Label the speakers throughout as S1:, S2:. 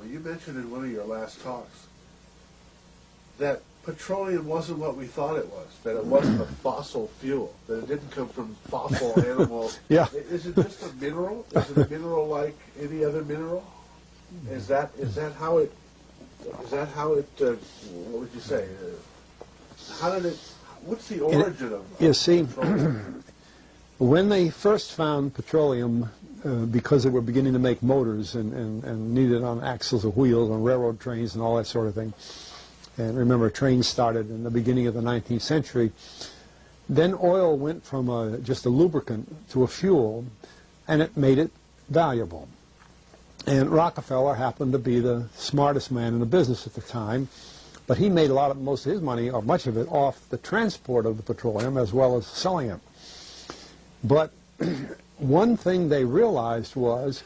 S1: You mentioned in one of your last talks that petroleum wasn't what we thought it was, that it wasn't a fossil fuel, that it didn't come from fossil animals.
S2: Yeah.
S1: Is it just a mineral? Is it a mineral like any other mineral? Is that how it, what would you say? How did it, what's the origin of
S2: You see,
S1: petroleum?
S2: when they first found petroleum, because they were beginning to make motors and needed on axles of wheels on railroad trains and all that sort of thing, and remember trains started in the beginning of the 19th century, then oil went from just a lubricant to a fuel, and it made it valuable. And Rockefeller happened to be the smartest man in the business at the time, but he made most of his money, or much of it, off the transport of the petroleum as well as selling it. But one thing they realized was,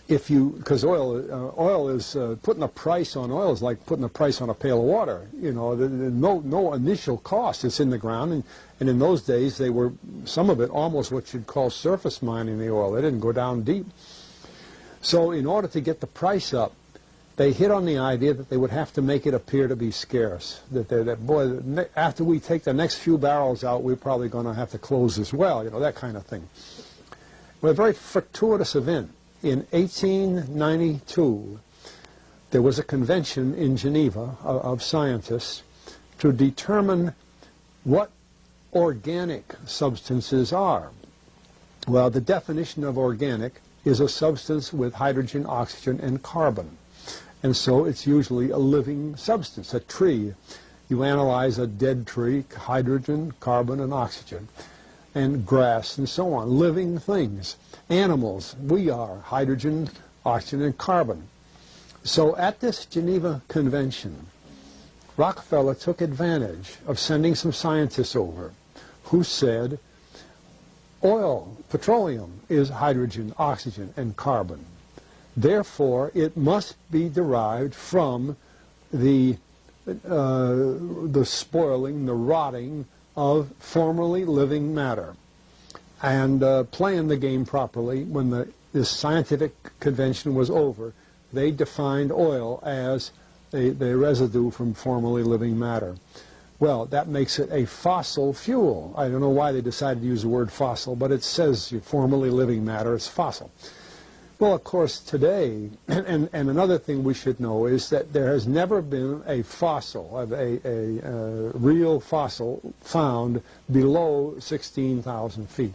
S2: because oil is putting a price on oil is like putting a price on a pail of water. You know, no initial cost. It's in the ground, and in those days they were, some of it, almost what you'd call surface mining the oil. They didn't go down deep. So in order to get the price up, they hit on the idea that they would have to make it appear to be scarce. That boy, after we take the next few barrels out, we're probably going to have to close as well. You know, that kind of thing. Well, a very fortuitous event. In 1892, there was a convention in Geneva of scientists to determine what organic substances are. Well, the definition of organic is a substance with hydrogen, oxygen, and carbon. And so it's usually a living substance, a tree. You analyze a dead tree, hydrogen, carbon, and oxygen, and grass, and so on, living things. Animals, we are hydrogen, oxygen, and carbon. So at this Geneva Convention, Rockefeller took advantage of sending some scientists over who said, oil, petroleum, is hydrogen, oxygen, and carbon. Therefore, it must be derived from the spoiling, the rotting of formerly living matter. And playing the game properly, when this scientific convention was over, they defined oil as the residue from formerly living matter. Well, that makes it a fossil fuel. I don't know why they decided to use the word fossil, but it says formerly living matter is fossil. Well, of course, today, and another thing we should know is that there has never been a fossil, a real fossil, found below 16,000 feet.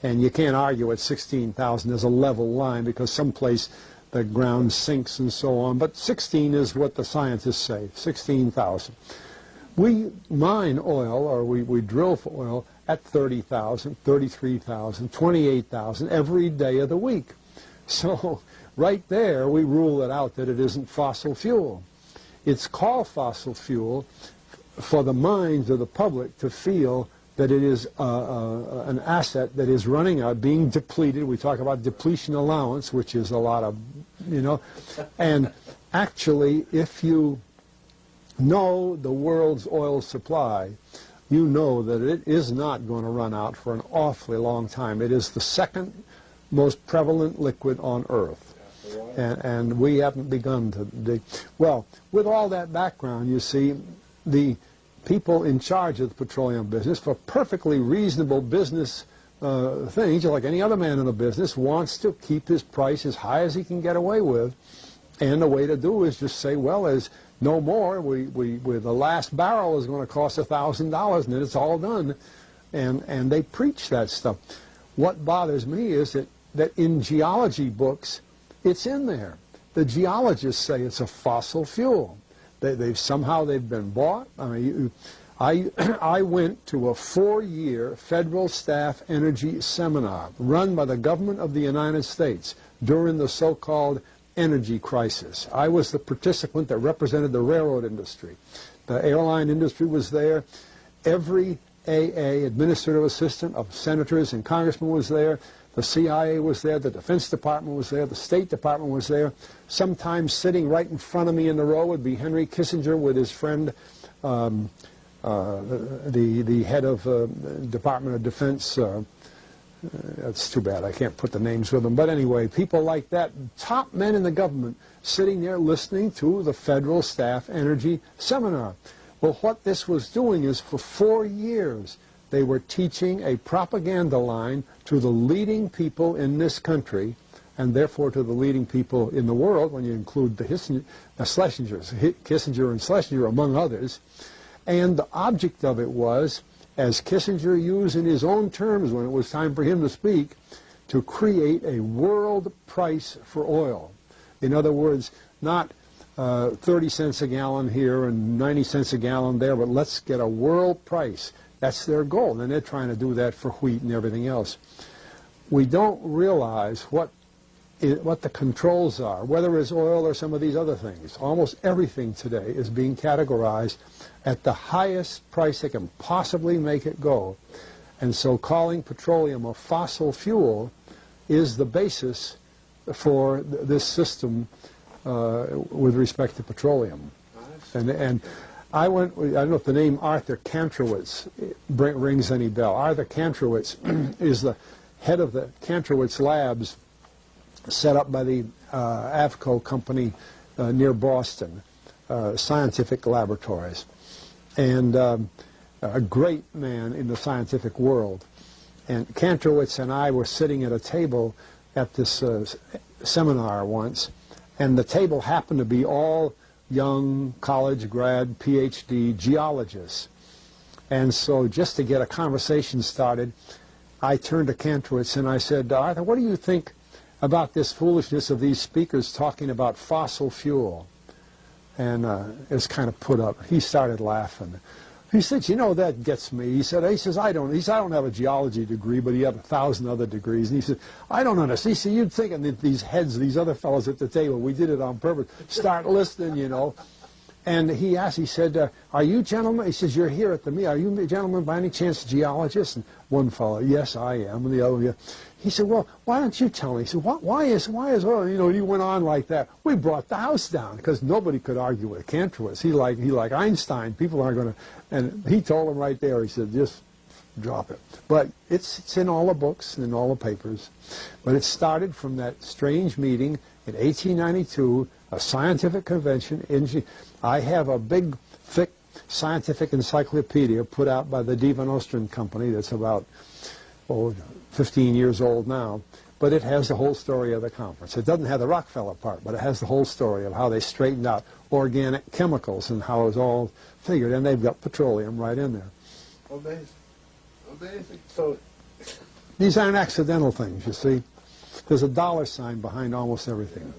S2: And you can't argue at 16,000 as a level line because someplace the ground sinks and so on. But 16 is what the scientists say, 16,000. We mine oil, or we drill for oil, at 30,000, 33,000, 28,000 every day of the week. So right there we rule it out that it isn't fossil fuel. It's called fossil fuel for the minds of the public to feel that it is an asset that is running out, being depleted. We talk about depletion allowance, which is a lot of, you know. And actually, if you know the world's oil supply, you know that it is not going to run out for an awfully long time. It is the second most prevalent liquid on Earth. And we haven't begun to dig. Well, with all that background, you see, the people in charge of the petroleum business, for perfectly reasonable business things, like any other man in a business, wants to keep his price as high as he can get away with. And the way to do is just say, well, there's no more. The last barrel is going to cost $1,000, and then it's all done. And they preach that stuff. What bothers me is that in geology books, it's in there. The geologists say it's a fossil fuel. Somehow they've been bought. I mean, I went to a 4-year federal staff energy seminar run by the government of the United States during the so-called energy crisis. I was the participant that represented the railroad industry. The airline industry was there. Every AA, administrative assistant of senators and congressmen, was there. The CIA was there, the Defense Department was there, the State Department was there. Sometimes sitting right in front of me in the row would be Henry Kissinger with his friend, the head of Department of Defense, That's too bad. I can't put the names with them. But anyway, people like that, top men in the government, sitting there listening to the Federal Staff Energy Seminar. Well, what this was doing is for 4 years, they were teaching a propaganda line to the leading people in this country, and therefore to the leading people in the world, when you include the Schlesingers, Kissinger and Schlesinger, among others. And the object of it was, as Kissinger used in his own terms when it was time for him to speak, to create a world price for oil. In other words, not 30 cents a gallon here and 90 cents a gallon there, but let's get a world price. That's their goal, and they're trying to do that for wheat and everything else. We don't realize what the controls are, whether it's oil or some of these other things. Almost everything today is being categorized at the highest price they can possibly make it go. And so calling petroleum a fossil fuel is the basis for this system with respect to petroleum. And I don't know if the name Arthur Kantrowitz rings any bell. Arthur Kantrowitz is the head of the Kantrowitz Labs set up by the Avco company near Boston, scientific laboratories. And a great man in the scientific world. And Kantrowitz and I were sitting at a table at this seminar once, and the table happened to be all young college grad, PhD geologists. And so just to get a conversation started, I turned to Kantrowitz and I said, Arthur, what do you think about this foolishness of these speakers talking about fossil fuel? And it was kind of put up. He started laughing. He said, you know, that gets me. He says, I don't have a geology degree, but he had 1,000 other degrees. And he said, I don't understand. He said, you'd think that these heads, these other fellows at the table, we did it on purpose, start listening, you know. And he asked, he said, are you gentlemen, he says, you're here at the meeting, are you gentlemen by any chance geologists? And one fellow, yes, I am. And the other, yeah. He said, well, why don't you tell me? He said, why is oil, you know, he went on like that. We brought the house down because nobody could argue with Kantrowitz. He like Einstein. People aren't going to, and he told him right there, he said, just drop it. But it's in all the books and in all the papers. But it started from that strange meeting in 1892, a scientific convention. I have a big, thick scientific encyclopedia put out by the Divan Ostrand Company that's about 15 years old now, but it has the whole story of the conference. It doesn't have the Rockefeller part, but it has the whole story of how they straightened out organic chemicals and how it was all figured, and they've got petroleum right in there.
S1: Amazing. Amazing. So
S2: these aren't accidental things, you see. There's a dollar sign behind almost everything.